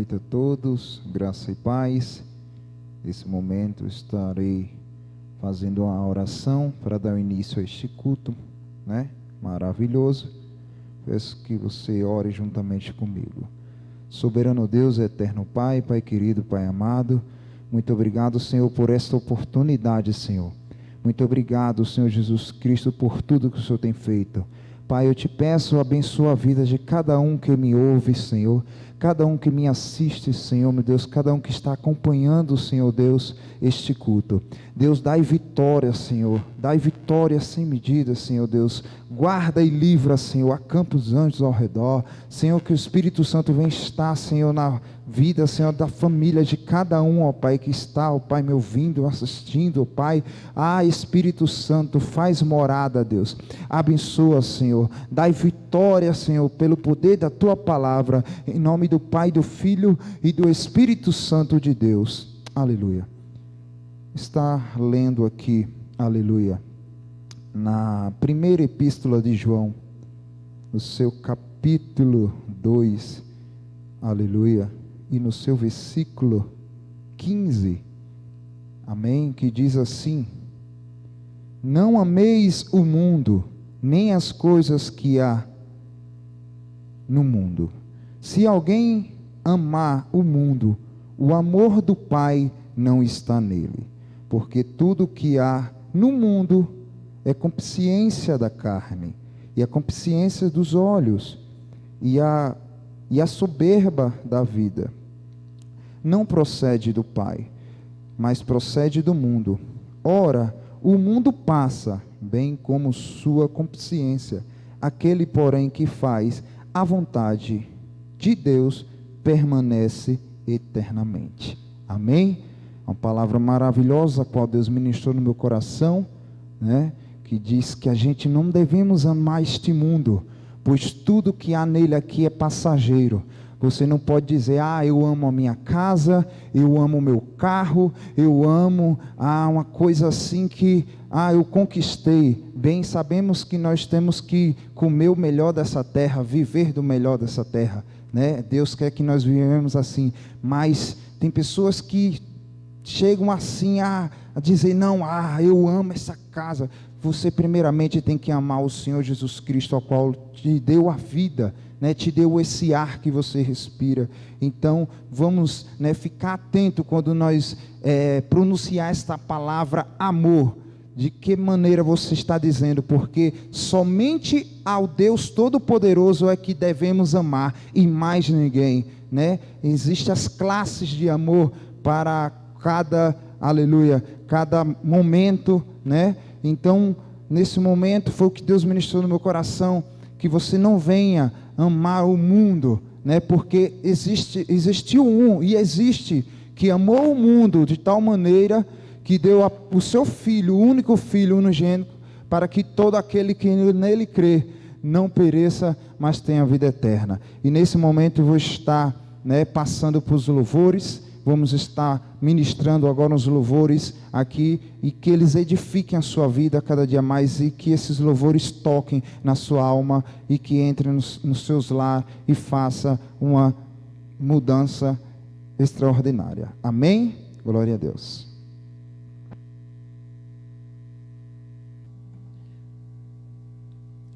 noite a todos, graça e paz. Nesse momento estarei fazendo uma oração para dar início a este culto, maravilhoso. Peço que você ore juntamente comigo. Soberano Deus, eterno Pai, Pai querido, Pai amado, muito obrigado, Senhor, por esta oportunidade, Senhor. Muito obrigado, Senhor Jesus Cristo, por tudo que o Senhor tem feito. Pai, eu te peço, abençoa a vida de cada um que me ouve, Senhor, cada um que me assiste, Senhor, meu Deus, cada um que está acompanhando, Senhor Deus, este culto. Deus, dai vitória, Senhor, dai vitória sem medida, Senhor Deus, guarda e livra, Senhor, acampa os anjos ao redor, Senhor, que o Espírito Santo venha estar, Senhor, na vida, Senhor, da família de cada um, ó Pai, que está, ó Pai, me ouvindo, assistindo, ó Pai. Espírito Santo, faz morada, Deus, abençoa, Senhor, dai vitória, Senhor, pelo poder da Tua palavra, em nome do Pai, do Filho e do Espírito Santo de Deus, aleluia. Está lendo aqui, aleluia, na primeira epístola de João, no seu capítulo 2, aleluia, e no seu versículo 15, amém, que diz assim: não ameis o mundo, nem as coisas que há no mundo. Se alguém amar o mundo, o amor do Pai não está nele, porque tudo que há no mundo é concupiscência da carne, e a concupiscência dos olhos, e a soberba da vida. Não procede do Pai, mas procede do mundo. Ora, o mundo passa, bem como sua concupiscência. Aquele, porém, que faz a vontade de Deus permanece eternamente. Amém? Uma palavra maravilhosa, a qual Deus ministrou no meu coração, que diz que a gente não devemos amar este mundo, pois tudo que há nele aqui é passageiro. Você não pode dizer, eu amo a minha casa, eu amo o meu carro, eu amo uma coisa assim que, eu conquistei. Bem, sabemos que nós temos que comer o melhor dessa terra, viver do melhor dessa terra, Deus quer que nós vivemos assim, mas tem pessoas que chegam assim a dizer, não, eu amo essa casa. Você primeiramente tem que amar o Senhor Jesus Cristo, ao qual te deu a vida, te deu esse ar que você respira. Então vamos ficar atento quando nós pronunciar esta palavra amor, de que maneira você está dizendo, porque somente ao Deus Todo-Poderoso é que devemos amar, e mais ninguém, Existem as classes de amor para cada, aleluia, cada momento, Então, nesse momento, foi o que Deus ministrou no meu coração, que você não venha amar o mundo, porque existiu um, e existe, que amou o mundo de tal maneira, que deu o seu Filho, o único Filho unigênito, para que todo aquele que nele crê, não pereça, mas tenha vida eterna. E nesse momento eu vou estar, passando para os louvores. Vamos estar ministrando agora os louvores aqui, e que eles edifiquem a sua vida cada dia mais, e que esses louvores toquem na sua alma, e que entrem nos seus lares e faça uma mudança extraordinária. Amém? Glória a Deus.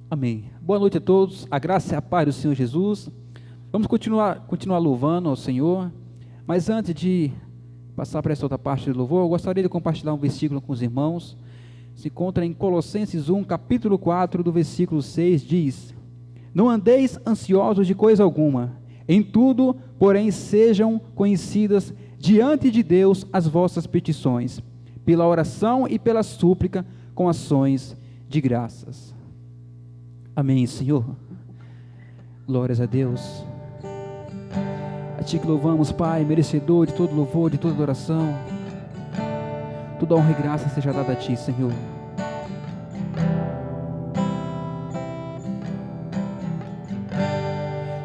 Amém. Boa noite a todos, a graça e a paz do Senhor Jesus. Vamos continuar louvando ao Senhor, mas antes de passar para essa outra parte do louvor, eu gostaria de compartilhar um versículo com os irmãos. Se encontra em Colossenses 1, capítulo 4, do versículo 6, diz: não andeis ansiosos de coisa alguma, em tudo, porém, sejam conhecidas diante de Deus as vossas petições, pela oração e pela súplica, com ações de graças. Amém, Senhor. Glórias a Deus. A Ti que louvamos, Pai, merecedor de todo louvor, de toda adoração. Toda honra e graça seja dada a Ti, Senhor.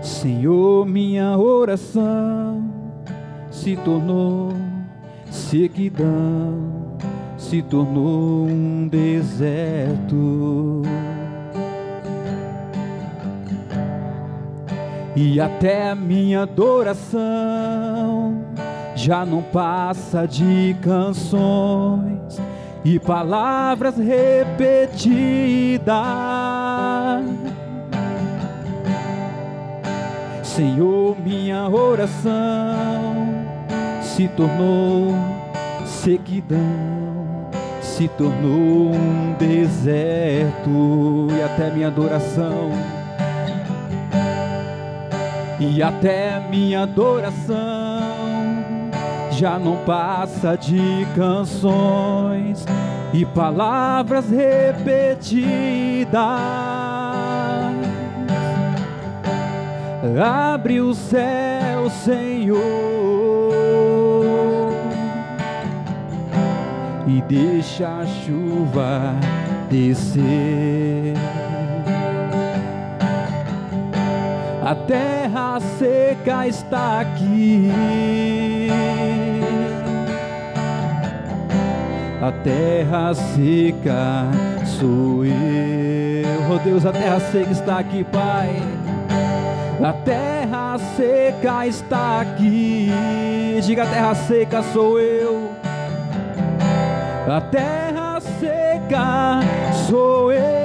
Senhor, minha oração se tornou sequidão, se tornou um deserto. e até a minha adoração já não passa de canções e palavras repetidas. Senhor, minha oração se tornou sequidão, se tornou um deserto, e até minha adoração, e até minha adoração já não passa de canções e palavras repetidas. Abre o céu, Senhor, e deixa a chuva descer. A terra seca está aqui, a terra seca sou eu. Oh Deus, a terra seca está aqui, Pai. A terra seca está aqui. Diga, a terra seca sou eu. A terra seca sou eu.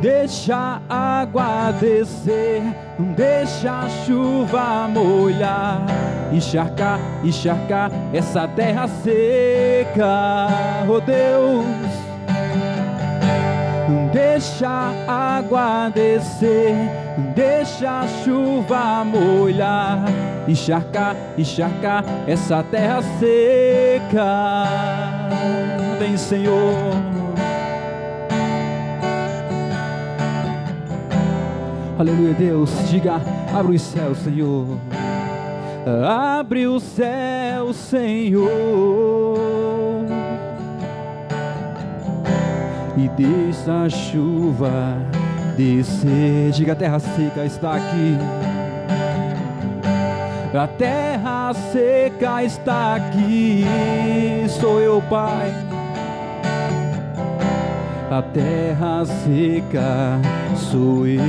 Deixa a água descer, deixa a chuva molhar, encharcar, encharcar essa terra seca. Oh Deus, deixa a água descer, deixa a chuva molhar, encharcar, encharcar essa terra seca. Vem, Senhor. Aleluia, Deus. Diga, abre os céus, Senhor. Abre o céu, Senhor, e deixa a chuva descer. Diga, a terra seca está aqui. A terra seca está aqui. Sou eu, Pai. A terra seca sou eu.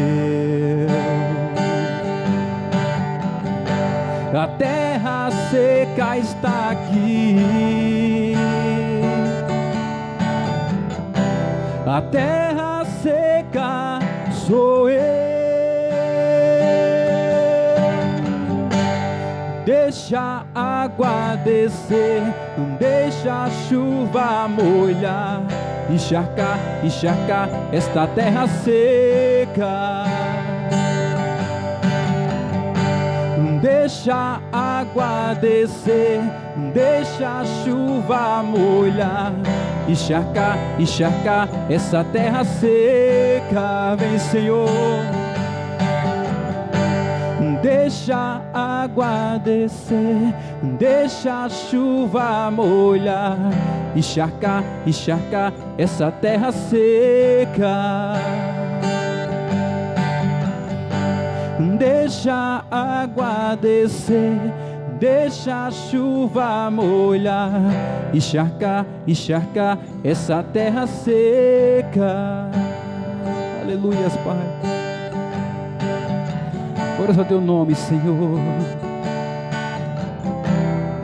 A terra seca está aqui. A terra seca sou eu. Deixa a água descer, deixa a chuva molhar, encharcar, encharcar esta terra seca. Deixa a água descer, deixa a chuva molhar, encharcar, encharcar essa terra seca. Vem, Senhor. Deixa a água descer, deixa a chuva molhar, encharcar, encharcar essa terra seca. Deixa a água descer, deixa a chuva molhar, encharcar, encharcar essa terra seca. Aleluias, Pai. Ora ao teu nome, Senhor.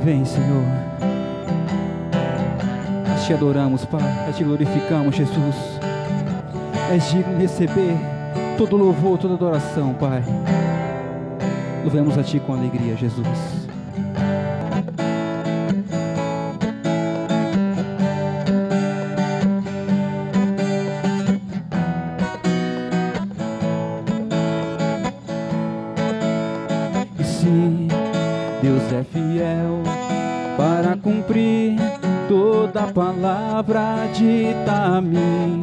Vem, Senhor. Nós te adoramos, Pai. Nós te glorificamos, Jesus. És digno de receber todo louvor, toda adoração, Pai. Louvemos a Ti com alegria, Jesus. E se Deus é fiel para cumprir toda palavra dita a mim,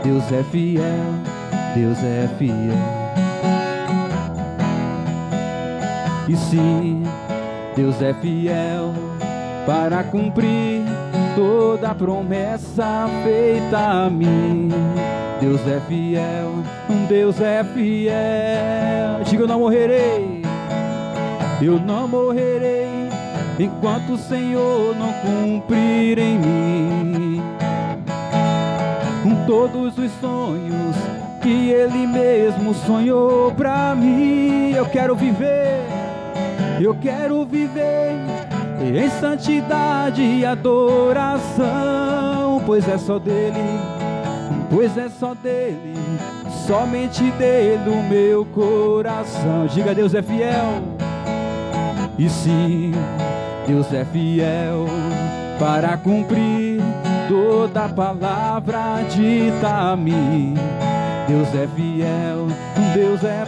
Deus é fiel, Deus é fiel. E se Deus é fiel para cumprir toda promessa feita a mim, Deus é fiel, Deus é fiel. Diga, eu não morrerei, eu não morrerei, enquanto o Senhor não cumprir em mim todos os sonhos que Ele mesmo sonhou pra mim. Eu quero viver em santidade e adoração, pois é só dele, somente dele o meu coração. Diga: Deus é fiel. E sim, Deus é fiel para cumprir toda palavra dita a mim. Deus é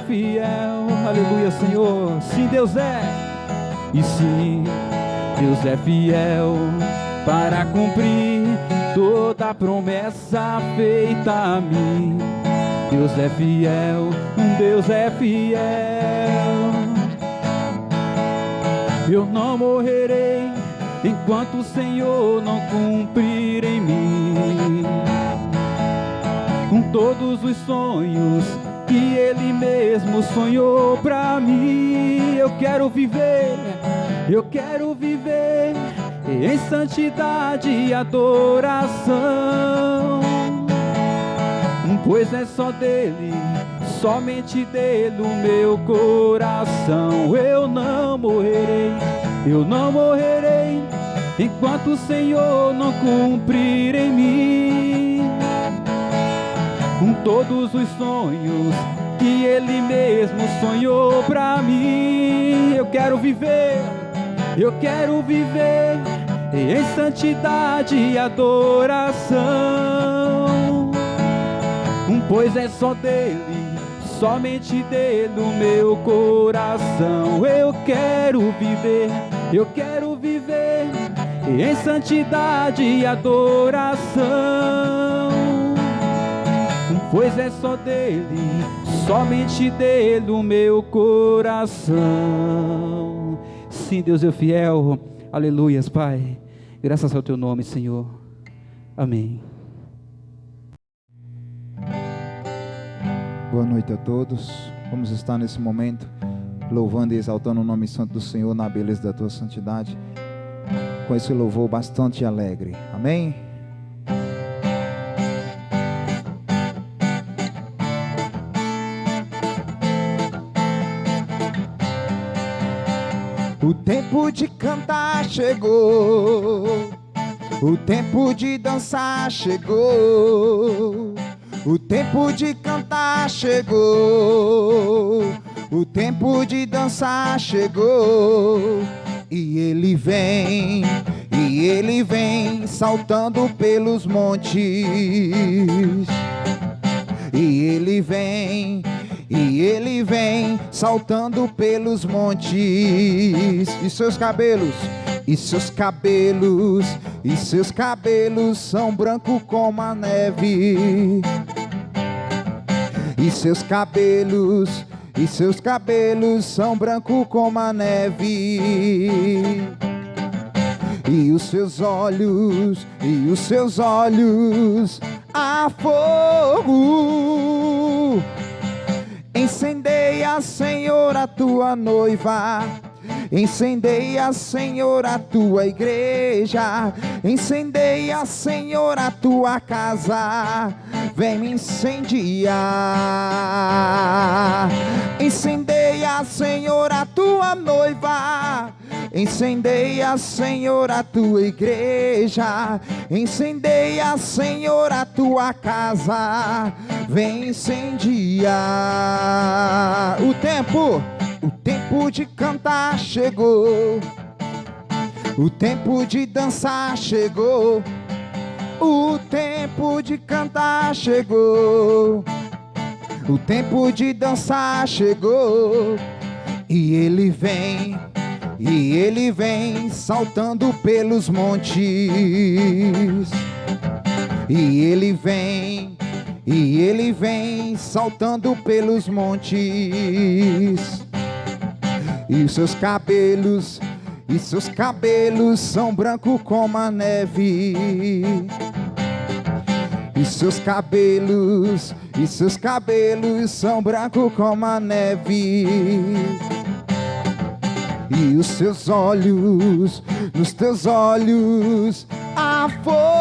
fiel, aleluia, Senhor. Sim, Deus é. E sim, Deus é fiel para cumprir toda promessa feita a mim. Deus é fiel, Deus é fiel. Eu não morrerei enquanto o Senhor não cumprir em mim com todos os sonhos que Ele mesmo sonhou pra mim. Eu quero viver em santidade e adoração, pois é só dele, somente dele o meu coração. Eu não morrerei enquanto o Senhor não cumprir em mim com todos os sonhos que Ele mesmo sonhou pra mim. Eu quero viver em santidade e adoração, pois é só dele, somente dele o meu coração. Eu quero viver em santidade e adoração, pois é só dele, somente dele o meu coração. Sim, Deus é fiel. Aleluias, Pai. Graças ao teu nome, Senhor. Amém. Boa noite a todos. Vamos estar nesse momento louvando e exaltando o nome santo do Senhor na beleza da tua santidade, com esse louvor bastante alegre. Amém? O tempo de cantar chegou, o tempo de dançar chegou, o tempo de cantar chegou, o tempo de dançar chegou. E ele vem saltando pelos montes. E ele vem saltando pelos montes. E seus cabelos são brancos como a neve. E seus cabelos são brancos como a neve. E os seus olhos a fogo. Incendeia, Senhor, a tua noiva. Incendeia, Senhor, a tua igreja. Incendeia, Senhor, a tua casa. Vem me incendiar. Incendeia, Senhor, a tua noiva. Incendeia, Senhor, a tua igreja. Incendeia, Senhor, a tua casa. Vem incendiar. O tempo de cantar chegou. O tempo de dançar chegou. O tempo de cantar chegou. O tempo de dançar chegou. E ele vem saltando pelos montes. E ele vem saltando pelos montes. E seus cabelos são brancos como a neve. E seus cabelos são brancos como a neve. E os seus olhos, nos teus olhos há fogo.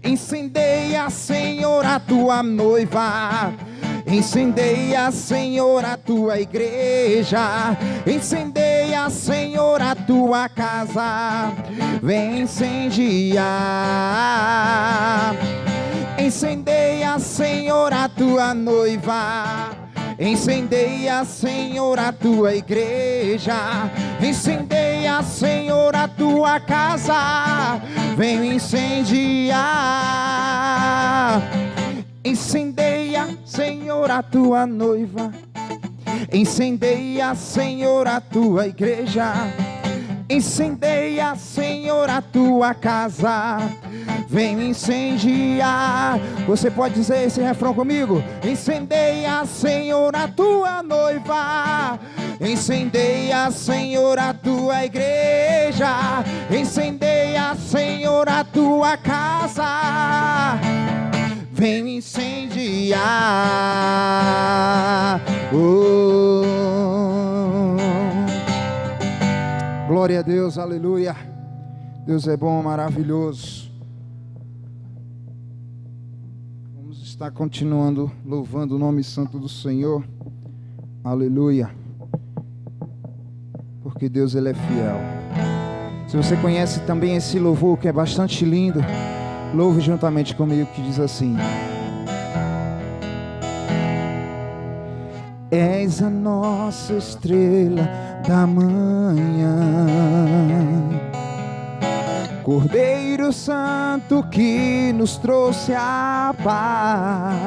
Incendeia, Senhor, a tua noiva. Incendeia, Senhor, a tua igreja. Incendeia, Senhor, a tua casa. Vem incendiar. Incendeia, Senhor, a tua noiva. Incendeia, Senhor, a tua igreja. Incendeia, Senhor, a tua casa. Vem incendiar. Incendeia, Senhor, a tua noiva. Incendeia, Senhor, a tua igreja. Incendeia, Senhor, a tua casa. Vem incendiar. Você pode dizer esse refrão comigo? Incendeia, Senhor, a tua noiva. Incendeia, Senhor, a tua igreja. Incendeia, Senhor, a tua casa. Vem incendiar. Glória a Deus, aleluia. Deus é bom, maravilhoso. Vamos estar continuando louvando o nome santo do Senhor. Aleluia. Porque Deus, Ele é fiel. Se você conhece também esse louvor que é bastante lindo, louve juntamente comigo, que diz assim: és a nossa estrela da manhã, Cordeiro Santo que nos trouxe a paz.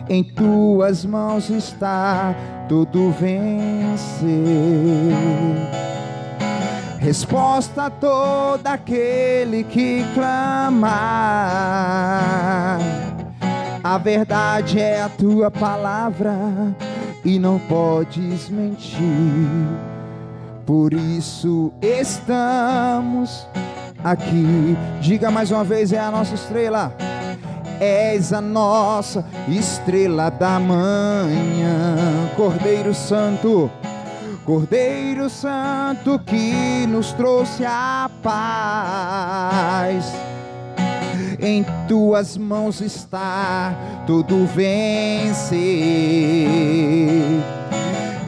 Em tuas mãos está todo vencer. Resposta a todo aquele que clama. A verdade é a tua palavra e não podes mentir. Por isso estamos aqui. Diga mais uma vez: é a nossa estrela. És a nossa estrela da manhã, Cordeiro Santo. Cordeiro Santo que nos trouxe a paz. Em tuas mãos está todo vencer.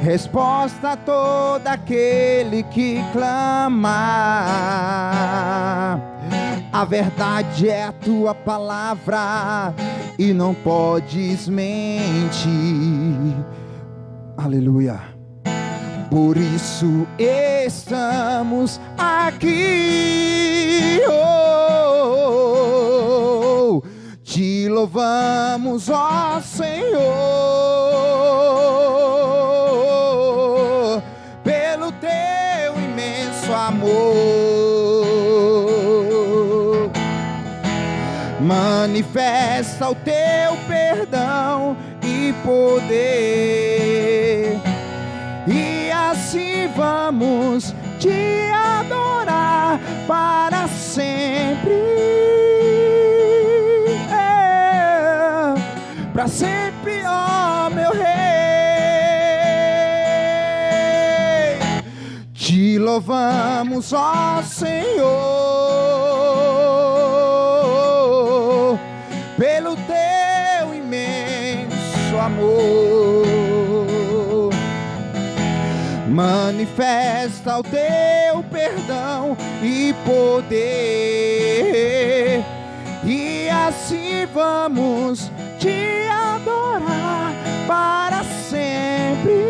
Resposta a todo aquele que clama. A verdade é a tua palavra e não podes mentir. Aleluia. Por isso estamos aqui. Te louvamos, ó Senhor, pelo teu imenso amor. Manifesta o teu perdão e poder, e assim vamos te adorar para sempre. Para sempre, ó meu Rei. Te louvamos, ó Senhor, pelo teu imenso amor. Manifesta o teu perdão e poder, e assim vamos te adorar para sempre.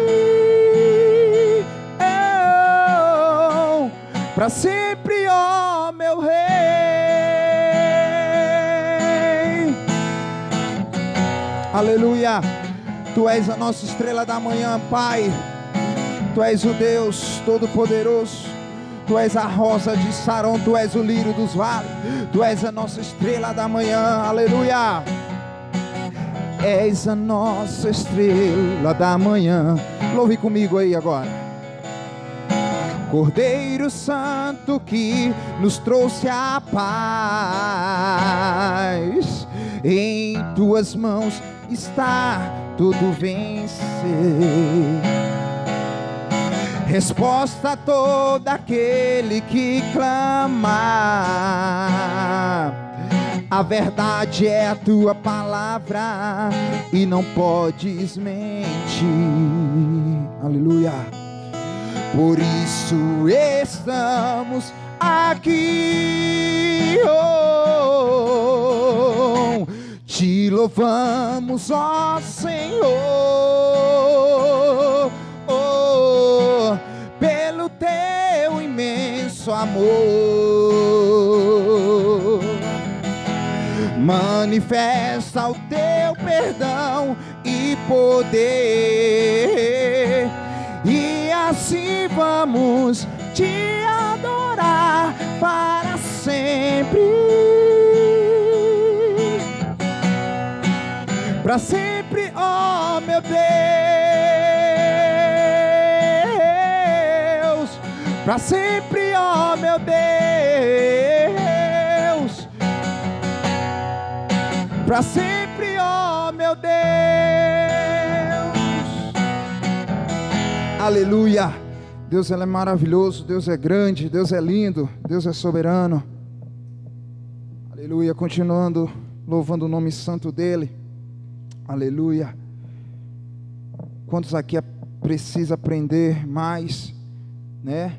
Para sempre, ó meu Rei. Aleluia. Tu és a nossa estrela da manhã, Pai. Tu és o Deus Todo-Poderoso. Tu és a rosa de Saron. Tu és o lírio dos vales. Tu és a nossa estrela da manhã. Aleluia. És a nossa estrela da manhã. Louve comigo aí agora. Cordeiro Santo que nos trouxe a paz. Em tuas mãos está todo vencer. resposta a todo aquele que clama. A verdade é a tua palavra e não podes mentir. Aleluia. Por isso estamos aqui, oh, te louvamos, ó Senhor, oh, pelo teu imenso amor. Manifesta o teu perdão e poder, e assim vamos te adorar para sempre. Para sempre, ó meu Deus. Para sempre, ó meu Deus. Para sempre, ó meu Deus. Aleluia. Deus, ele é maravilhoso, Deus é grande, Deus é lindo, Deus é soberano. Aleluia. Continuando louvando o nome santo dele. Aleluia. Quantos aqui precisa aprender mais, né,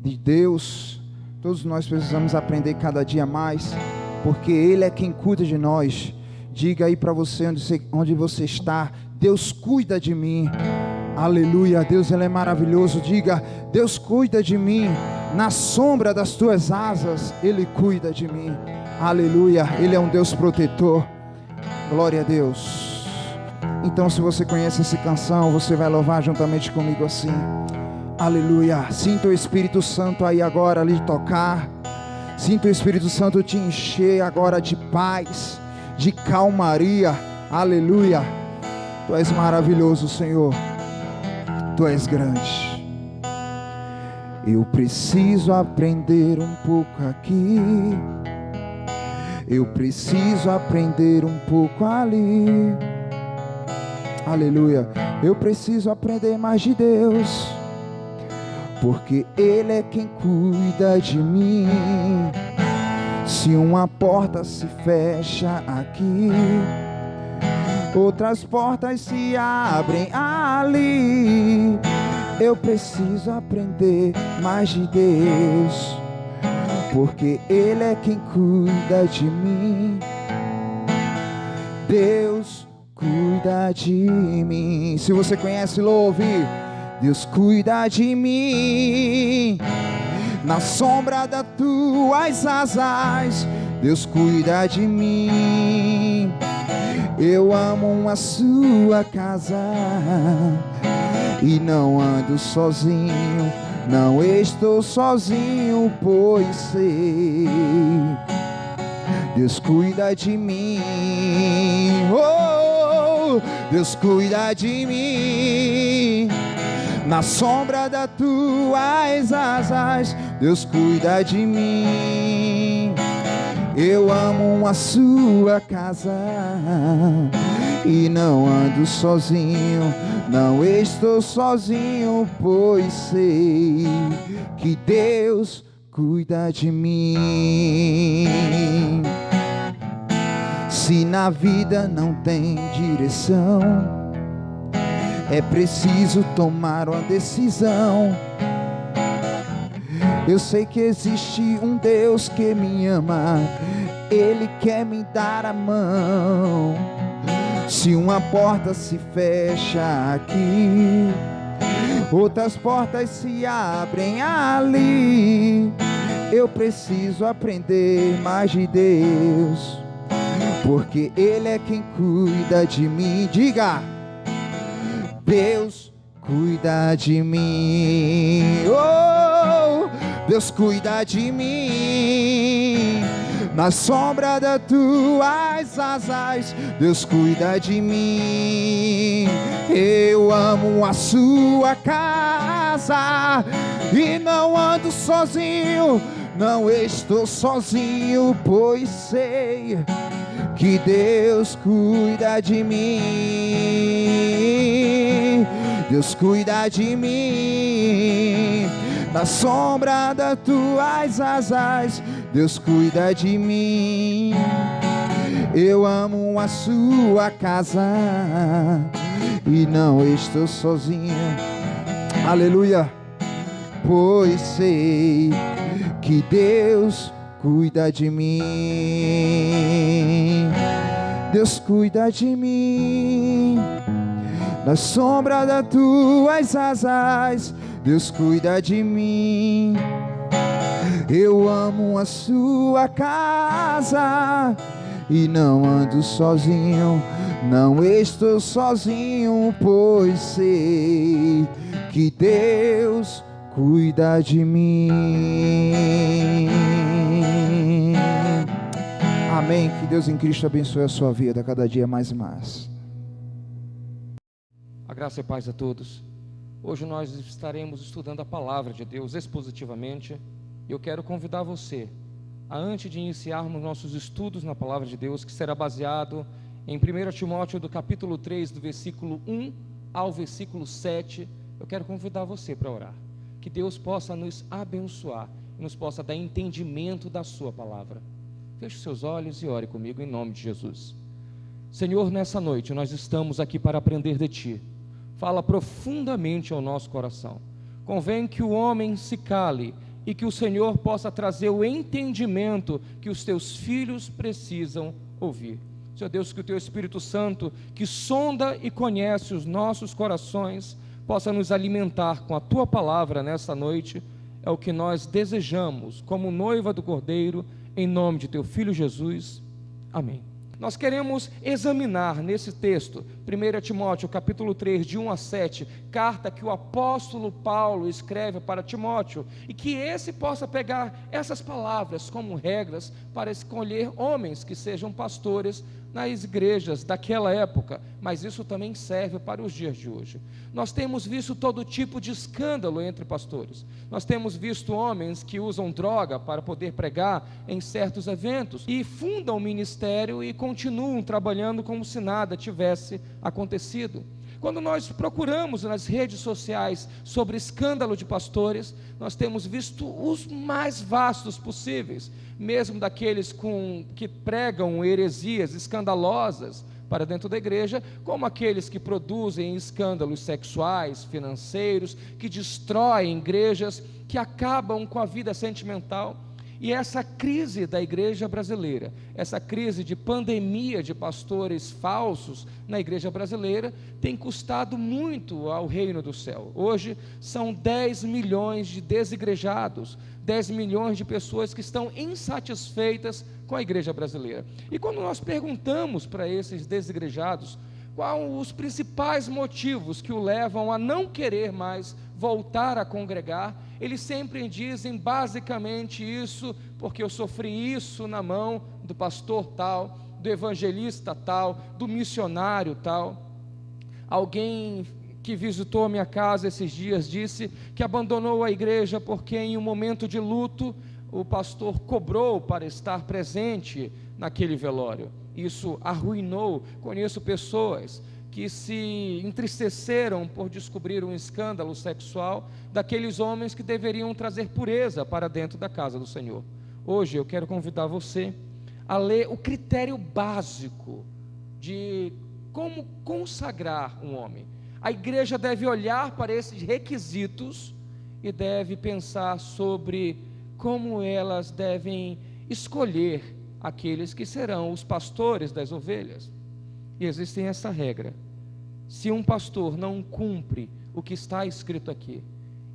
de Deus? Todos nós precisamos aprender cada dia mais, porque ele é quem cuida de nós. Diga aí para você onde você está: Deus cuida de mim. Aleluia. Deus, ele é maravilhoso. Diga: Deus cuida de mim. Na sombra das tuas asas ele cuida de mim. Aleluia. Ele é um Deus protetor. Glória a Deus. Então, se você conhece essa canção, você vai louvar juntamente comigo assim. Aleluia. Sinta o Espírito Santo aí agora lhe tocar. Sinta o Espírito Santo te encher agora de paz, de calmaria. Aleluia. Tu és maravilhoso, Senhor. Tu és grande. Eu preciso aprender um pouco aqui. Eu preciso aprender um pouco ali. Aleluia. Eu preciso aprender mais de Deus, porque ele é quem cuida de mim. Se uma porta se fecha aqui, outras portas se abrem ali. Eu preciso aprender mais de Deus, porque ele é quem cuida de mim. Deus cuida de mim. Se você conhece, louve. Deus cuida de mim. Na sombra das tuas asas Deus cuida de mim. Eu amo a sua casa e não ando sozinho. Não estou sozinho, pois sei Deus cuida de mim. Oh, Deus cuida de mim. Na sombra das tuas asas Deus cuida de mim. Eu amo a sua casa e não ando sozinho. Não estou sozinho, pois sei que Deus cuida de mim. Se na vida não tem direção, é preciso tomar uma decisão. Eu sei que existe um Deus que me ama, Ele quer me dar a mão. Se uma porta se fecha aqui, outras portas se abrem ali. Eu preciso aprender mais de Deus, porque Ele é quem cuida de mim. Diga: Deus cuida de mim. Oh, Deus cuida de mim. Na sombra das tuas asas Deus cuida de mim. Eu amo a sua casa e não ando sozinho. Não estou sozinho, pois sei que Deus cuida de mim. Deus cuida de mim. Na sombra das tuas asas, Deus cuida de mim. Eu amo a sua casa e não estou sozinho. Aleluia. Pois sei que Deus cuida de mim. Deus cuida de mim. Na sombra das tuas asas, Deus cuida de mim. Eu amo a sua casa e não ando sozinho, não estou sozinho, pois sei que Deus cuida de mim. Amém. Que Deus em Cristo abençoe a sua vida cada dia mais e mais. A graça e paz a todos. Hoje nós estaremos estudando a palavra de Deus expositivamente. Eu quero convidar você a, antes de iniciarmos nossos estudos na palavra de Deus, que será baseado em 1 Timóteo do capítulo 3, do versículo 1 ao versículo 7, eu quero convidar você para orar. Que Deus possa nos abençoar e nos possa dar entendimento da sua palavra. Feche os seus olhos e ore comigo em nome de Jesus. Senhor, nessa noite nós estamos aqui para aprender de Ti. Fala profundamente ao nosso coração. Convém que o homem se cale e que o Senhor possa trazer o entendimento que os Teus filhos precisam ouvir. Senhor Deus, que o Teu Espírito Santo, que sonda e conhece os nossos corações, possa nos alimentar com a Tua palavra nessa noite. É o que nós desejamos como noiva do Cordeiro, em nome de Teu Filho Jesus. Amém. Nós queremos examinar nesse texto, 1 Timóteo capítulo 3, de 1 a 7, carta que o apóstolo Paulo escreve para Timóteo, e que esse possa pegar essas palavras como regras para escolher homens que sejam pastores nas igrejas daquela época, mas isso também serve para os dias de hoje. Nós temos visto todo tipo de escândalo entre pastores. Nós temos visto homens que usam droga para poder pregar em certos eventos e fundam o ministério e continuam trabalhando como se nada tivesse acontecido. Quando nós procuramos nas redes sociais sobre escândalo de pastores, nós temos visto os mais vastos possíveis, mesmo daqueles que pregam heresias escandalosas para dentro da igreja, como aqueles que produzem escândalos sexuais, financeiros, que destroem igrejas, que acabam com a vida sentimental. E essa crise da igreja brasileira, essa crise de pandemia de pastores falsos na igreja brasileira, tem custado muito ao reino do céu. Hoje são 10 milhões de desigrejados, 10 milhões de pessoas que estão insatisfeitas com a igreja brasileira. E quando nós perguntamos para esses desigrejados quais os principais motivos que o levam a não querer mais voltar a congregar, eles sempre dizem basicamente isso, porque eu sofri isso na mão do pastor tal, do evangelista tal, do missionário tal. Alguém que visitou a minha casa esses dias disse que abandonou a igreja porque em um momento de luto o pastor cobrou para estar presente naquele velório. Isso arruinou. Conheço pessoas que se entristeceram por descobrir um escândalo sexual daqueles homens que deveriam trazer pureza para dentro da casa do Senhor. Hoje eu quero convidar você a ler o critério básico de como consagrar um homem. A igreja deve olhar para esses requisitos e deve pensar sobre como elas devem escolher aqueles que serão os pastores das ovelhas. E existe essa regra: se um pastor não cumpre o que está escrito aqui,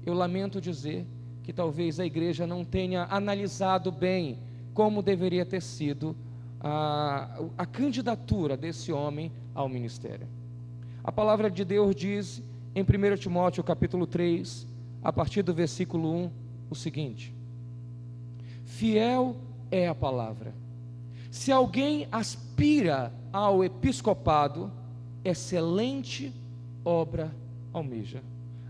eu lamento dizer que talvez a igreja não tenha analisado bem como deveria ter sido a candidatura desse homem ao ministério. A palavra de Deus diz em 1 Timóteo capítulo 3, a partir do versículo 1, o seguinte: fiel é a palavra. Se alguém aspira ao episcopado, excelente obra almeja.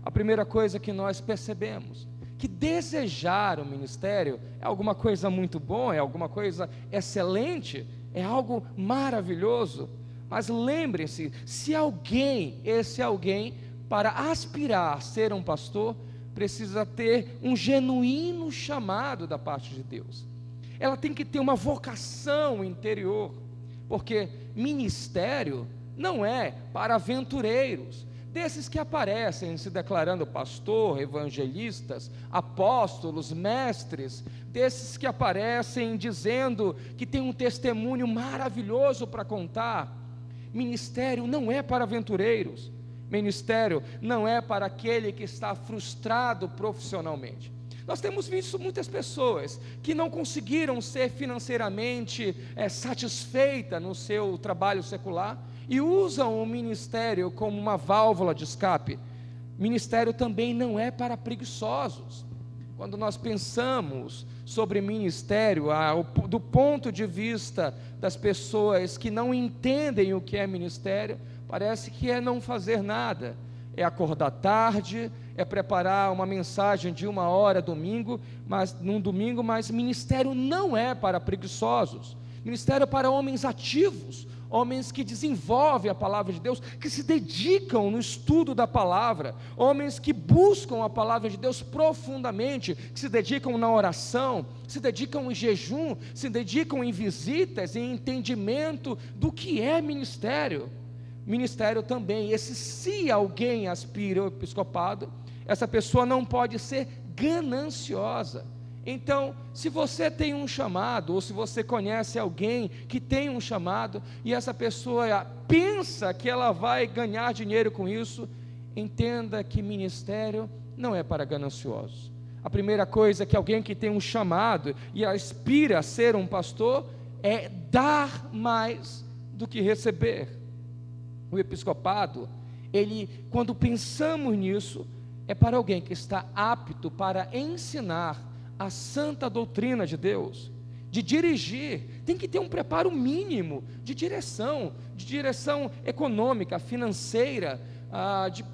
A primeira coisa que nós percebemos, que desejar o ministério é alguma coisa muito boa, é alguma coisa excelente, é algo maravilhoso. Mas lembrem-se, se alguém, esse alguém para aspirar a ser um pastor, precisa ter um genuíno chamado da parte de Deus. Ela tem que ter uma vocação interior, porque ministério não é para aventureiros, desses que aparecem se declarando pastor, evangelistas, apóstolos, mestres, desses que aparecem dizendo que tem um testemunho maravilhoso para contar. Ministério não é para aventureiros, ministério não é para aquele que está frustrado profissionalmente. Nós temos visto muitas pessoas que não conseguiram ser financeiramente satisfeitas no seu trabalho secular e usam o ministério como uma válvula de escape. Ministério também não é para preguiçosos. Quando nós pensamos sobre ministério, do ponto de vista das pessoas que não entendem o que é ministério, parece que é não fazer nada, é acordar tarde, é preparar uma mensagem de 1 hora num domingo, mas ministério não é para preguiçosos, ministério é para homens ativos, homens que desenvolvem a palavra de Deus, que se dedicam no estudo da palavra, homens que buscam a palavra de Deus profundamente, que se dedicam na oração, se dedicam em jejum, se dedicam em visitas, em entendimento do que é ministério. Ministério também, se alguém aspira ao episcopado, essa pessoa não pode ser gananciosa. Então, se você tem um chamado, ou se você conhece alguém que tem um chamado, e essa pessoa pensa que ela vai ganhar dinheiro com isso, entenda que ministério não é para gananciosos. A primeira coisa que alguém que tem um chamado e aspira a ser um pastor é dar mais do que receber. O episcopado, quando pensamos nisso, é para alguém que está apto para ensinar a santa doutrina de Deus, de dirigir, tem que ter um preparo mínimo de direção econômica, financeira, de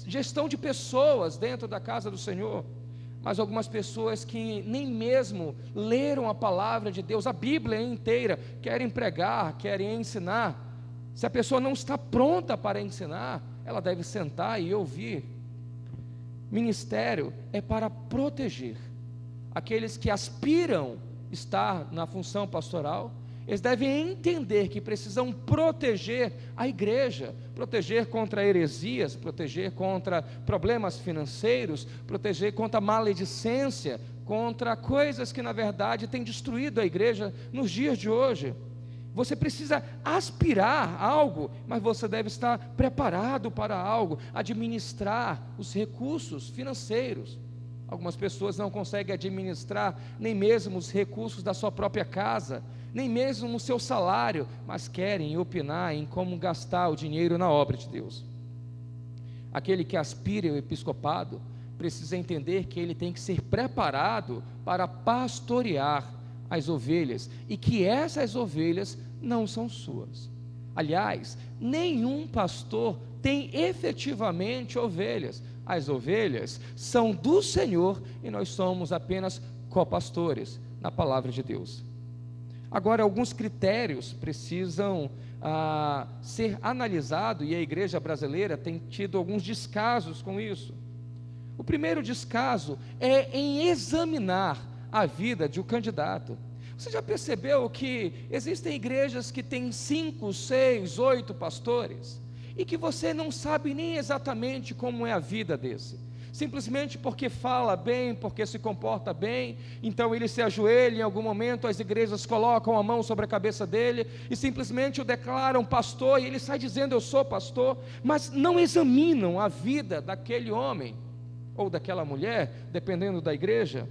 gestão de pessoas dentro da casa do Senhor. Mas algumas pessoas que nem mesmo leram a palavra de Deus, a Bíblia inteira, querem pregar, querem ensinar. Se a pessoa não está pronta para ensinar, ela deve sentar e ouvir. Ministério é para proteger. Aqueles que aspiram estar na função pastoral, eles devem entender que precisam proteger a igreja, proteger contra heresias, proteger contra problemas financeiros, proteger contra maledicência, contra coisas que na verdade têm destruído a igreja nos dias de hoje. Você precisa aspirar a algo, mas você deve estar preparado para algo, administrar os recursos financeiros. Algumas pessoas não conseguem administrar nem mesmo os recursos da sua própria casa, nem mesmo o seu salário, mas querem opinar em como gastar o dinheiro na obra de Deus. Aquele que aspira ao episcopado precisa entender que ele tem que ser preparado para pastorear as ovelhas, e que essas ovelhas não são suas. Aliás, nenhum pastor tem efetivamente ovelhas. As ovelhas são do Senhor e nós somos apenas copastores na palavra de Deus. Agora, alguns critérios precisam ser analisados, e a igreja brasileira tem tido alguns descasos com isso. O primeiro descaso é em examinar a vida de um candidato. Você já percebeu que existem igrejas que têm 5, 6, 8 pastores, e que você não sabe nem exatamente como é a vida desse, simplesmente porque fala bem, porque se comporta bem, então ele se ajoelha, em algum momento as igrejas colocam a mão sobre a cabeça dele, e simplesmente o declaram pastor, e ele sai dizendo eu sou pastor, mas não examinam a vida daquele homem, ou daquela mulher, dependendo da igreja.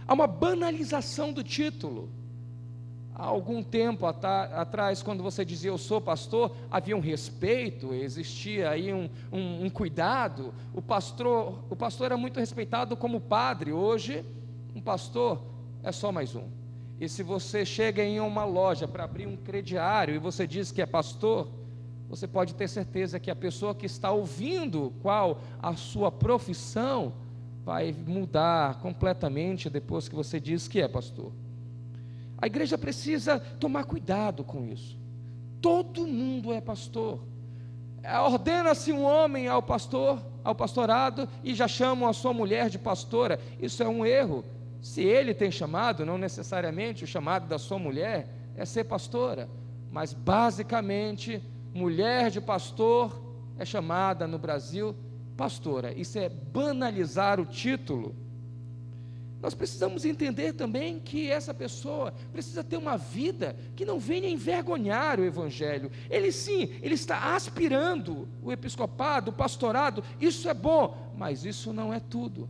Há uma banalização do título. Há algum tempo atrás, quando você dizia eu sou pastor, havia um respeito, existia aí um cuidado. O pastor era muito respeitado como padre. Hoje, um pastor é só mais um. E se você chega em uma loja para abrir um crediário e você diz que é pastor, você pode ter certeza que a pessoa que está ouvindo qual a sua profissão vai mudar completamente depois que você diz que é pastor. A igreja precisa tomar cuidado com isso. Todo mundo é pastor. ordena-se um homem ao pastorado, e já chamam a sua mulher de pastora. Isso é um erro. Se ele tem chamado, não necessariamente o chamado da sua mulher é ser pastora, mas basicamente, mulher de pastor é chamada no Brasil pastora. Isso é banalizar o título. Nós precisamos entender também que essa pessoa precisa ter uma vida que não venha envergonhar o Evangelho. Ele está aspirando o episcopado, o pastorado, isso é bom, mas isso não é tudo.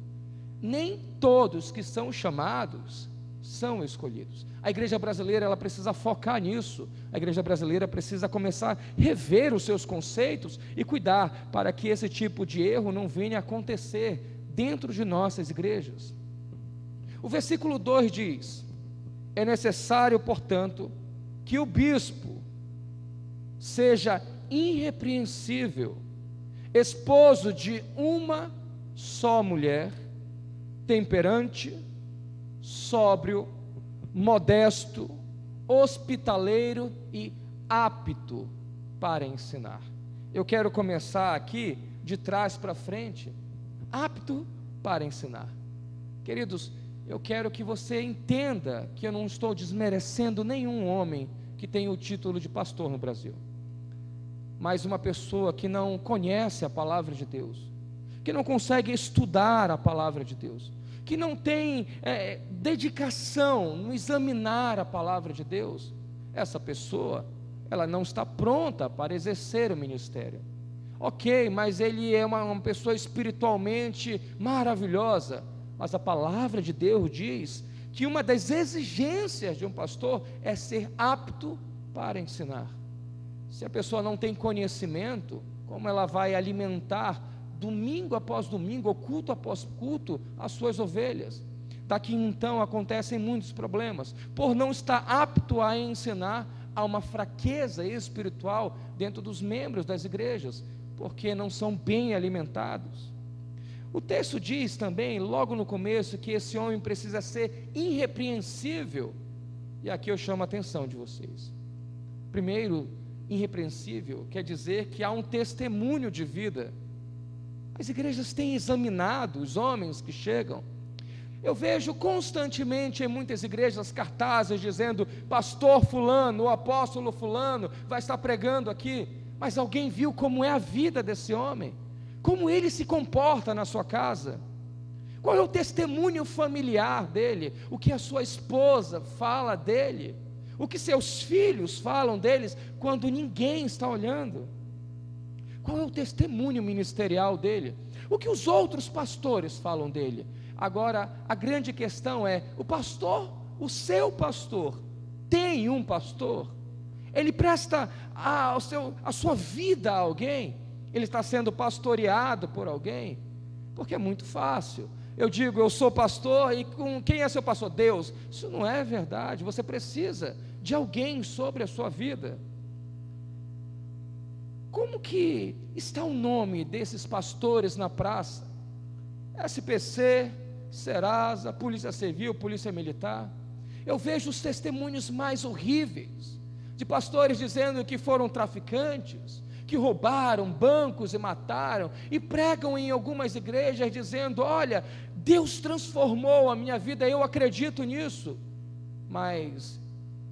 Nem todos que são chamados são escolhidos. A igreja brasileira, ela precisa focar nisso. A igreja brasileira precisa começar a rever os seus conceitos e cuidar para que esse tipo de erro não venha a acontecer dentro de nossas igrejas. O versículo 2 diz: é necessário, portanto, que o bispo seja irrepreensível, esposo de uma só mulher, temperante, sóbrio, modesto, hospitaleiro e apto para ensinar. Eu quero começar aqui de trás para frente. Apto para ensinar. Queridos, eu quero que você entenda que eu não estou desmerecendo nenhum homem que tem o título de pastor no Brasil, mas uma pessoa que não conhece a palavra de Deus, que não consegue estudar a palavra de Deus, que não tem dedicação no examinar a palavra de Deus, essa pessoa, ela não está pronta para exercer o ministério. Ok, mas ele é uma pessoa espiritualmente maravilhosa, mas a palavra de Deus diz que uma das exigências de um pastor é ser apto para ensinar. Se a pessoa não tem conhecimento, como ela vai alimentar domingo após domingo, culto após culto, as suas ovelhas? Daqui então acontecem muitos problemas, por não estar apto a ensinar. Há uma fraqueza espiritual dentro dos membros das igrejas, porque não são bem alimentados. O texto diz também, logo no começo, que esse homem precisa ser irrepreensível, e aqui eu chamo a atenção de vocês. Primeiro, irrepreensível quer dizer que há um testemunho de vida. As igrejas têm examinado os homens que chegam. Eu vejo constantemente em muitas igrejas cartazes dizendo: pastor fulano, o apóstolo fulano vai estar pregando aqui. Mas alguém viu como é a vida desse homem? Como ele se comporta na sua casa? Qual é o testemunho familiar dele? O que a sua esposa fala dele? O que seus filhos falam deles quando ninguém está olhando? Qual é o testemunho ministerial dele? O que os outros pastores falam dele? Agora, a grande questão é: o pastor, o seu pastor, tem um pastor? Ele presta a sua vida a alguém? Ele está sendo pastoreado por alguém? Porque é muito fácil. Eu digo, eu sou pastor, e com quem é seu pastor? Deus. Isso não é verdade. Você precisa de alguém sobre a sua vida. Como que está o nome desses pastores na praça? SPC, Serasa, Polícia Civil, Polícia Militar. Eu vejo os testemunhos mais horríveis, de pastores dizendo que foram traficantes, que roubaram bancos e mataram, e pregam em algumas igrejas dizendo: olha, Deus transformou a minha vida, eu acredito nisso. Mas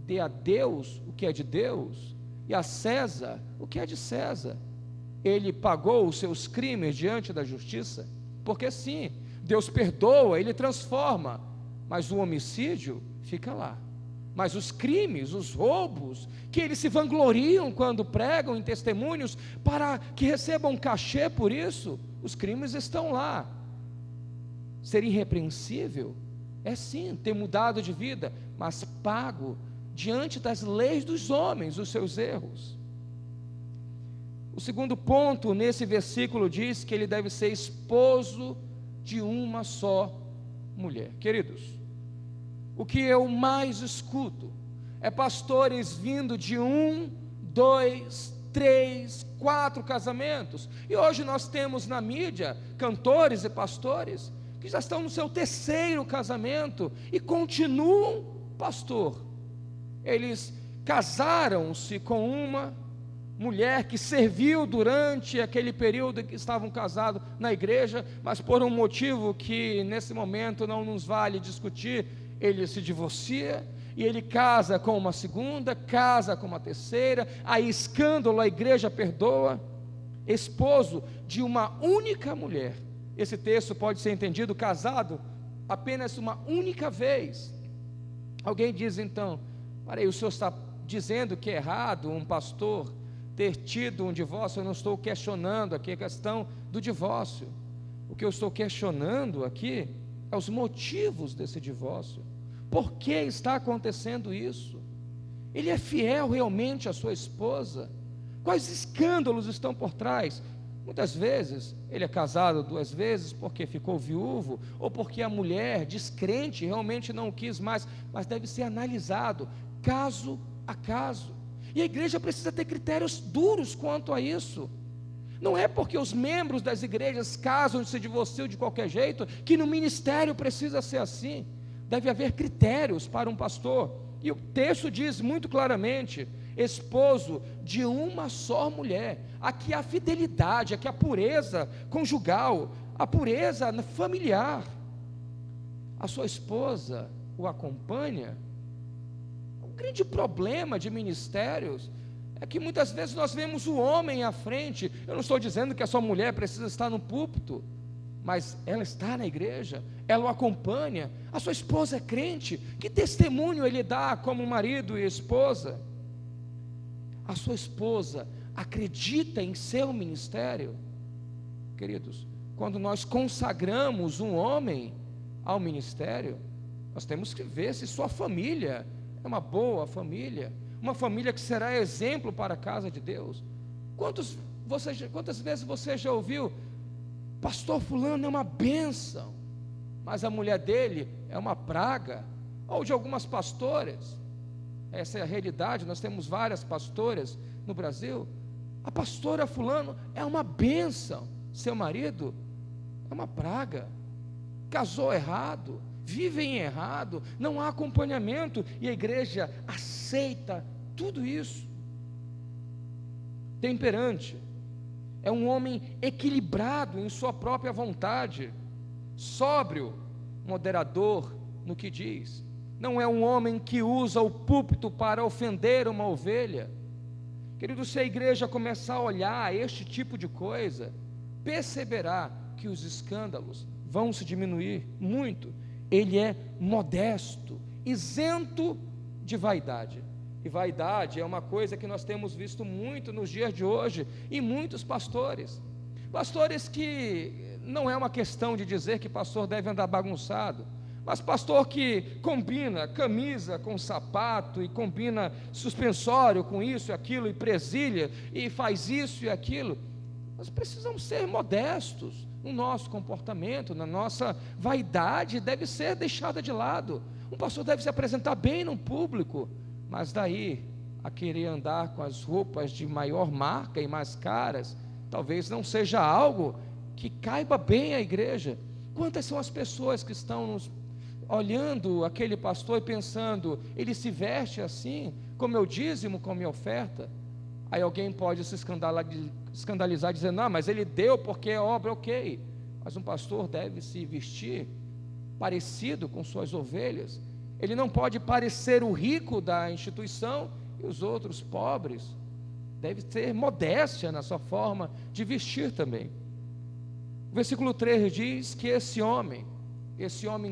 dê a Deus o que é de Deus, e a César o que é de César. Ele pagou os seus crimes diante da justiça? Porque sim, Deus perdoa, Ele transforma, mas o homicídio fica lá. Mas os crimes, os roubos, que eles se vangloriam quando pregam em testemunhos para que recebam cachê por isso, os crimes estão lá. Ser irrepreensível é sim ter mudado de vida, mas pago diante das leis dos homens os seus erros. O segundo ponto nesse versículo diz que ele deve ser esposo de uma só mulher. Queridos, o que eu mais escuto é pastores vindo de 1, 2, 3, 4 casamentos. E hoje nós temos na mídia cantores e pastores que já estão no seu 3º casamento e continuam pastor. Eles casaram-se com uma, mulher que serviu durante aquele período que estavam casados na igreja, mas por um motivo que nesse momento não nos vale discutir, ele se divorcia, e ele casa com uma segunda, casa com uma terceira, aí escândalo, a igreja perdoa. Esposo de uma única mulher. Esse texto pode ser entendido casado apenas uma única vez. Alguém diz então, peraí, o senhor está dizendo que é errado um pastor ter tido um divórcio? Eu não estou questionando aqui a questão do divórcio. O que eu estou questionando aqui é os motivos desse divórcio. Por que está acontecendo isso? Ele é fiel realmente à sua esposa? Quais escândalos estão por trás? Muitas vezes ele é casado 2 vezes porque ficou viúvo, ou porque a mulher descrente realmente não o quis mais, mas deve ser analisado caso a caso, e a igreja precisa ter critérios duros quanto a isso. Não é porque os membros das igrejas casam e se divorciam de qualquer jeito, que no ministério precisa ser assim. Deve haver critérios para um pastor, e o texto diz muito claramente: esposo de uma só mulher. Aqui a fidelidade, aqui a pureza conjugal, a pureza familiar. A sua esposa o acompanha. O grande problema de ministérios é que muitas vezes nós vemos o homem à frente. Eu não estou dizendo que a sua mulher precisa estar no púlpito, mas ela está na igreja, ela o acompanha. A sua esposa é crente, que testemunho ele dá como marido e esposa? A sua esposa acredita em seu ministério? Queridos, quando nós consagramos um homem ao ministério, nós temos que ver se sua família é uma boa família, uma família que será exemplo para a casa de Deus. Quantas vezes você já ouviu: pastor fulano é uma bênção, mas a mulher dele é uma praga? Ou de algumas pastoras, essa é a realidade, nós temos várias pastoras no Brasil. A pastora fulano é uma bênção, seu marido é uma praga, casou errado, vivem errado, não há acompanhamento, e a igreja aceita tudo isso. Temperante, é um homem equilibrado em sua própria vontade, sóbrio, moderador no que diz. Não é um homem que usa o púlpito para ofender uma ovelha. Querido, se a igreja começar a olhar este tipo de coisa, perceberá que os escândalos vão se diminuir muito. Ele é modesto, isento de vaidade. E vaidade é uma coisa que nós temos visto muito nos dias de hoje, em muitos pastores. Pastores que não é uma questão de dizer que pastor deve andar bagunçado, mas pastor que combina camisa com sapato, e combina suspensório com isso e aquilo, e presilha, e faz isso e aquilo. Nós precisamos ser modestos no nosso comportamento, na nossa vaidade deve ser deixada de lado. Um pastor deve se apresentar bem no público, mas daí a querer andar com as roupas de maior marca e mais caras, talvez não seja algo que caiba bem à igreja. Quantas são as pessoas que estão olhando aquele pastor e pensando: ele se veste assim, com meu dízimo, com minha oferta? Aí alguém pode se escandalizar dizendo: não, mas ele deu porque é obra, ok. Mas um pastor deve se vestir parecido com suas ovelhas. Ele não pode parecer o rico da instituição e os outros pobres. Deve ter modéstia na sua forma de vestir também. O versículo 3 diz que esse homem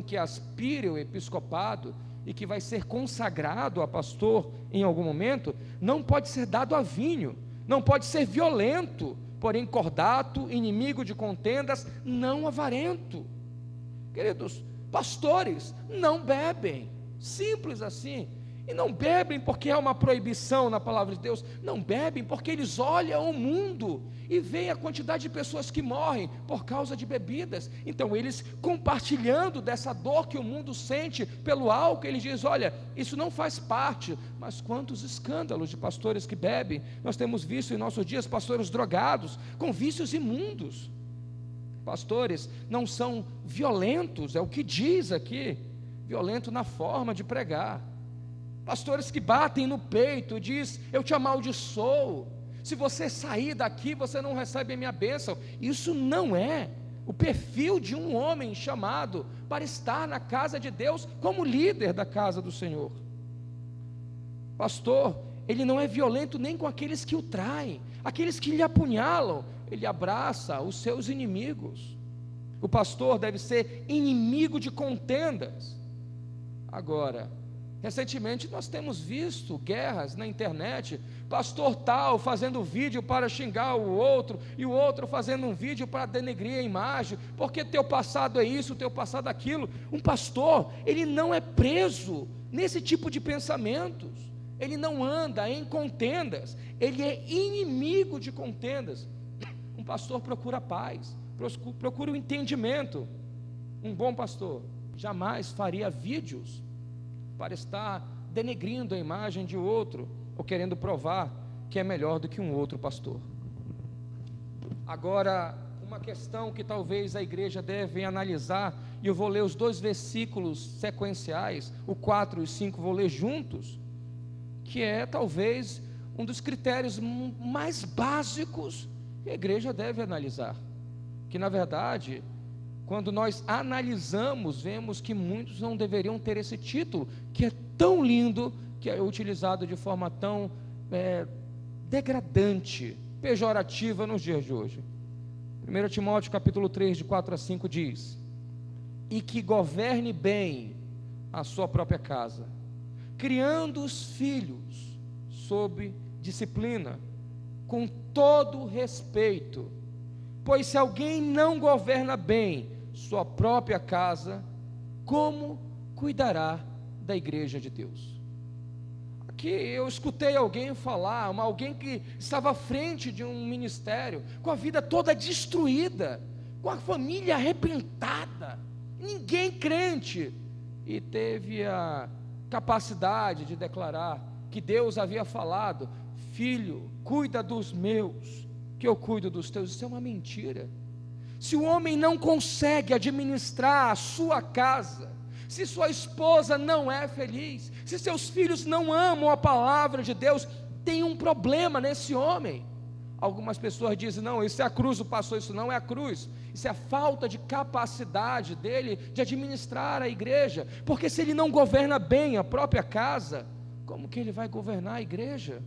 que aspira o episcopado e que vai ser consagrado a pastor em algum momento, não pode ser dado a vinho, não pode ser violento, porém cordato, inimigo de contendas, não avarento. Queridos, pastores não bebem, simples assim. E não bebem porque há uma proibição na palavra de Deus, não bebem porque eles olham o mundo e veem a quantidade de pessoas que morrem por causa de bebidas. Então eles, compartilhando dessa dor que o mundo sente pelo álcool, eles dizem: olha, isso não faz parte. Mas quantos escândalos de pastores que bebem nós temos visto em nossos dias, pastores drogados, com vícios imundos. Pastores não são violentos, é o que diz aqui, violento na forma de pregar. Pastores que batem no peito, diz: eu te amaldiçoo. Se você sair daqui, você não recebe a minha bênção. Isso não é o perfil de um homem chamado para estar na casa de Deus como líder da casa do Senhor. Pastor, ele não é violento nem com aqueles que o traem, aqueles que lhe apunhalam, ele abraça os seus inimigos. O pastor deve ser inimigo de contendas. Agora, recentemente nós temos visto guerras na internet, pastor tal fazendo vídeo para xingar o outro, e o outro fazendo um vídeo para denegrir a imagem, porque teu passado é isso, teu passado é aquilo. Um pastor, ele não é preso nesse tipo de pensamentos, ele não anda em contendas, ele é inimigo de contendas. Um pastor procura paz, procura o entendimento. Um bom pastor jamais faria vídeos para estar denegrindo a imagem de outro, ou querendo provar que é melhor do que um outro pastor. Agora, uma questão que talvez a igreja deve analisar, e eu vou ler os 2 versículos sequenciais, o 4 e o 5 vou ler juntos, que é talvez um dos critérios mais básicos que a igreja deve analisar, que na verdade, quando nós analisamos, vemos que muitos não deveriam ter esse título, que é tão lindo, que é utilizado de forma tão degradante, pejorativa nos dias de hoje. 1 Timóteo capítulo 3, de 4 a 5 diz: e que governe bem a sua própria casa, criando os filhos sob disciplina, com todo respeito, pois se alguém não governa bem sua própria casa, como cuidará da igreja de Deus? Aqui eu escutei alguém falar, alguém que estava à frente de um ministério, com a vida toda destruída, com a família arrebentada, ninguém crente, e teve a capacidade de declarar que Deus havia falado: filho, cuida dos meus, que eu cuido dos teus. Isso é uma mentira. Se o homem não consegue administrar a sua casa, se sua esposa não é feliz, se seus filhos não amam a palavra de Deus, tem um problema nesse homem. Algumas pessoas dizem: não, isso é a cruz do pastor. Isso não é a cruz, isso é a falta de capacidade dele de administrar a igreja, porque se ele não governa bem a própria casa, como que ele vai governar a igreja?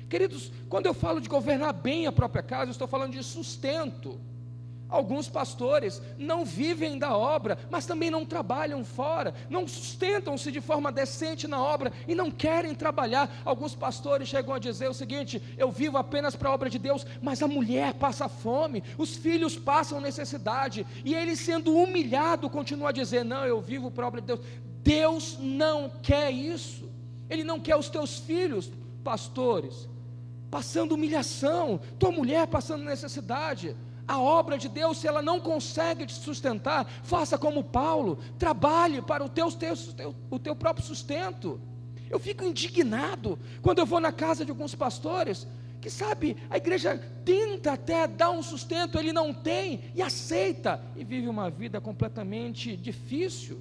Queridos, quando eu falo de governar bem a própria casa, eu estou falando de sustento. Alguns pastores não vivem da obra, mas também não trabalham fora, não sustentam-se de forma decente na obra e não querem trabalhar. Alguns pastores chegam a dizer o seguinte: eu vivo apenas para a obra de Deus, mas a mulher passa fome, os filhos passam necessidade, e ele, sendo humilhado, continua a dizer: não, eu vivo para a obra de Deus. Deus não quer isso. Ele não quer os teus filhos, pastores, passando humilhação, tua mulher passando necessidade. A obra de Deus, se ela não consegue te sustentar, faça como Paulo, trabalhe para o teu próprio sustento. Eu fico indignado quando eu vou na casa de alguns pastores, que sabe, a igreja tenta até dar um sustento, ele não tem, e aceita, e vive uma vida completamente difícil,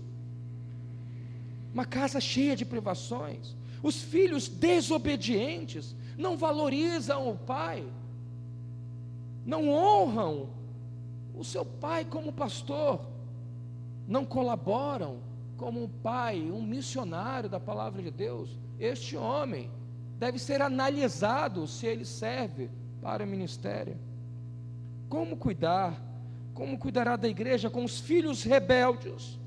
uma casa cheia de privações. Os filhos desobedientes não valorizam o pai, não honram o seu pai como pastor, não colaboram como um pai, um missionário da palavra de Deus. Este homem deve ser analisado se ele serve para o ministério. Como cuidará da igreja com os filhos rebeldes,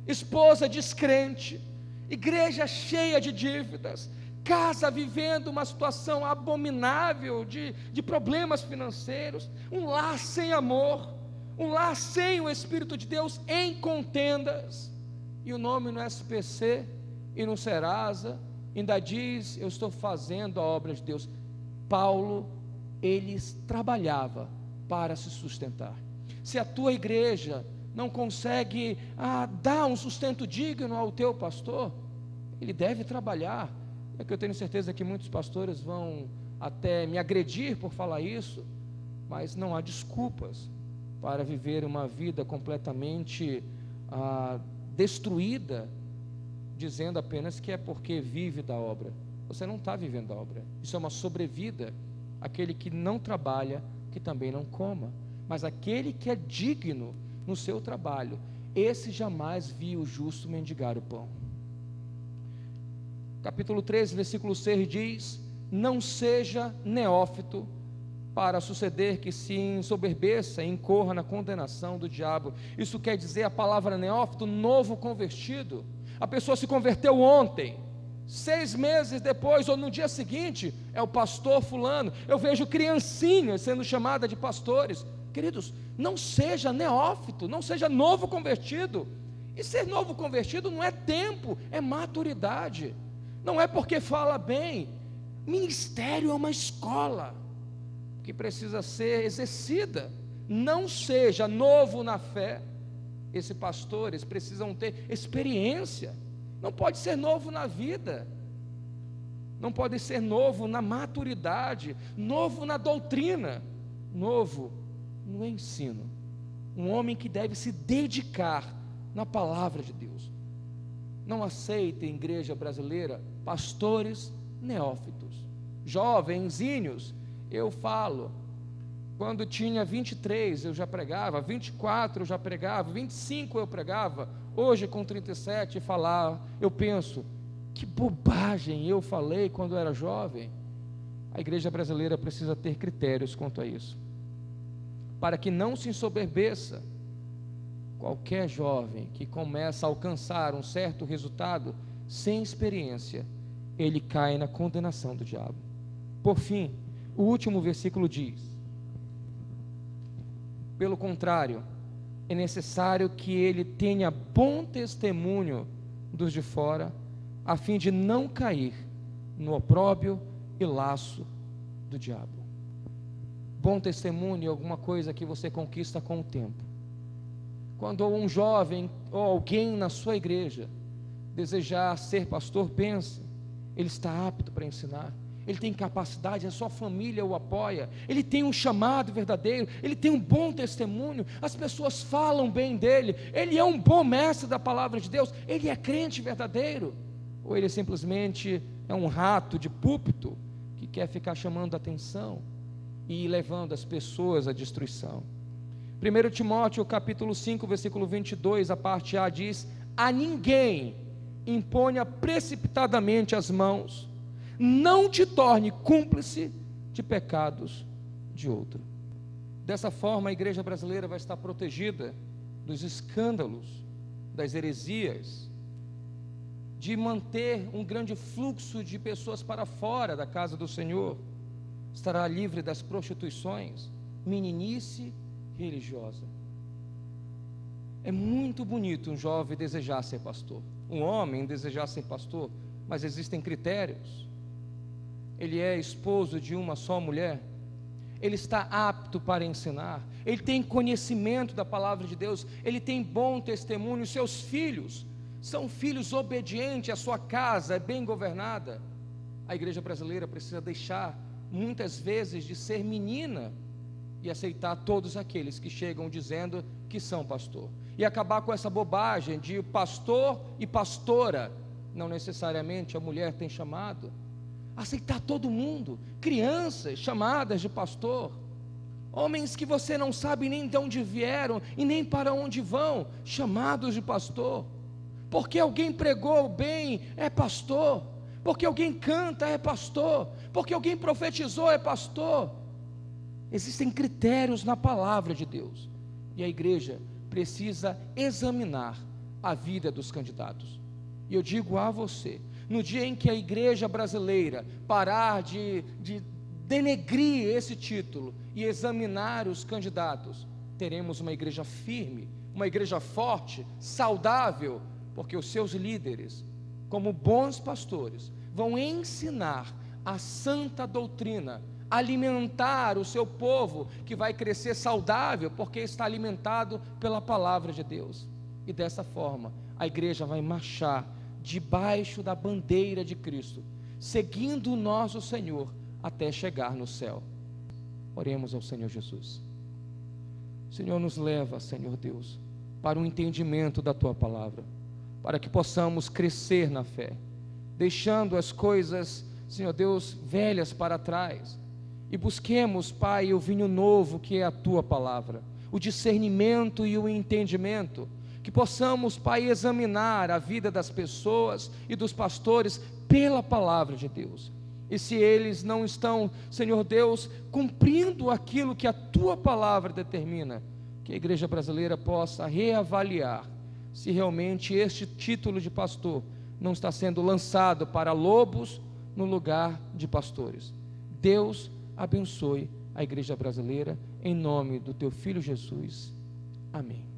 esposa descrente, igreja cheia de dívidas, casa vivendo uma situação abominável de problemas financeiros, um lar sem amor, um lar sem o Espírito de Deus, em contendas, e o nome no SPC e no Serasa ainda diz: eu estou fazendo a obra de Deus. Paulo, ele trabalhava para se sustentar. Se a tua igreja não consegue dar um sustento digno ao teu pastor, ele deve trabalhar. É que eu tenho certeza que muitos pastores vão até me agredir por falar isso, mas não há desculpas para viver uma vida completamente destruída, dizendo apenas que é porque vive da obra. Você não está vivendo a obra, isso é uma sobrevida. aquele que não trabalha, que também não coma, mas aquele que é digno no seu trabalho, esse jamais viu o justo mendigar o pão. Capítulo 13, versículo 6 diz: não seja neófito, para suceder que se ensoberbeça e incorra na condenação do diabo. Isso quer dizer, a palavra neófito, novo convertido. A pessoa se converteu ontem, 6 meses depois, ou no dia seguinte, é o pastor fulano. Eu vejo criancinhas sendo chamadas de pastores. Queridos, não seja neófito, não seja novo convertido. E ser novo convertido não é tempo, é maturidade. Não é porque fala bem. Ministério é uma escola que precisa ser exercida. Não seja novo na fé. Esses pastores precisam ter experiência. Não pode ser novo na vida, não pode ser novo na maturidade, novo na doutrina, novo no ensino. Um homem que deve se dedicar na palavra de Deus. Não aceita em igreja brasileira pastores neófitos, jovenzinhos. Eu falo, quando tinha 23 eu já pregava, 24 eu já pregava, 25 eu pregava. Hoje com 37 falar, eu penso, que bobagem eu falei quando eu era jovem. A igreja brasileira precisa ter critérios quanto a isso, para que não se ensoberbeça. Qualquer jovem que começa a alcançar um certo resultado sem experiência, ele cai na condenação do diabo. Por fim, o último versículo diz: pelo contrário, é necessário que ele tenha bom testemunho dos de fora, a fim de não cair no opróbrio e laço do diabo. Bom testemunho é alguma coisa que você conquista com o tempo. Quando um jovem ou alguém na sua igreja desejar ser pastor, pense, ele está apto para ensinar, ele tem capacidade, a sua família o apoia, ele tem um chamado verdadeiro, ele tem um bom testemunho, as pessoas falam bem dele, ele é um bom mestre da palavra de Deus, ele é crente verdadeiro, ou ele simplesmente é um rato de púlpito, que quer ficar chamando a atenção, e levando as pessoas à destruição. 1 Timóteo capítulo 5, versículo 22, a parte A diz: a ninguém imponha precipitadamente as mãos, não te torne cúmplice de pecados de outro. Dessa forma a igreja brasileira vai estar protegida dos escândalos, das heresias, de manter um grande fluxo de pessoas para fora da casa do Senhor, estará livre das prostituições, meninice religiosa. É muito bonito um jovem desejar ser pastor, um homem desejar ser pastor, mas existem critérios. Ele é esposo de uma só mulher, ele está apto para ensinar, ele tem conhecimento da palavra de Deus, ele tem bom testemunho, seus filhos são filhos obedientes, a sua casa é bem governada. A igreja brasileira precisa deixar muitas vezes de ser menina e aceitar todos aqueles que chegam dizendo que são pastor, e acabar com essa bobagem de pastor e pastora. Não necessariamente a mulher tem chamado. Aceitar todo mundo, crianças chamadas de pastor, homens que você não sabe nem de onde vieram e nem para onde vão, chamados de pastor, porque alguém pregou bem, é pastor, porque alguém canta, é pastor, porque alguém profetizou, é pastor. Existem critérios na palavra de Deus, e a igreja precisa examinar a vida dos candidatos. E eu digo a você, no dia em que a igreja brasileira parar de denegrir esse título e examinar os candidatos, teremos uma igreja firme, uma igreja forte, saudável, porque os seus líderes, como bons pastores, vão ensinar a santa doutrina, alimentar o seu povo, que vai crescer saudável, porque está alimentado pela palavra de Deus. E dessa forma, a igreja vai marchar debaixo da bandeira de Cristo, seguindo o nosso Senhor até chegar no céu. Oremos ao Senhor Jesus. Senhor, nos leva, Senhor Deus, para um entendimento da Tua palavra, para que possamos crescer na fé, deixando as coisas, Senhor Deus, velhas para trás, e busquemos, Pai, o vinho novo que é a Tua palavra, o discernimento e o entendimento, que possamos, Pai, examinar a vida das pessoas e dos pastores pela palavra de Deus. E se eles não estão, Senhor Deus, cumprindo aquilo que a Tua palavra determina, que a igreja brasileira possa reavaliar se realmente este título de pastor não está sendo lançado para lobos no lugar de pastores. Deus abençoe a igreja brasileira, em nome do Teu Filho Jesus. Amém.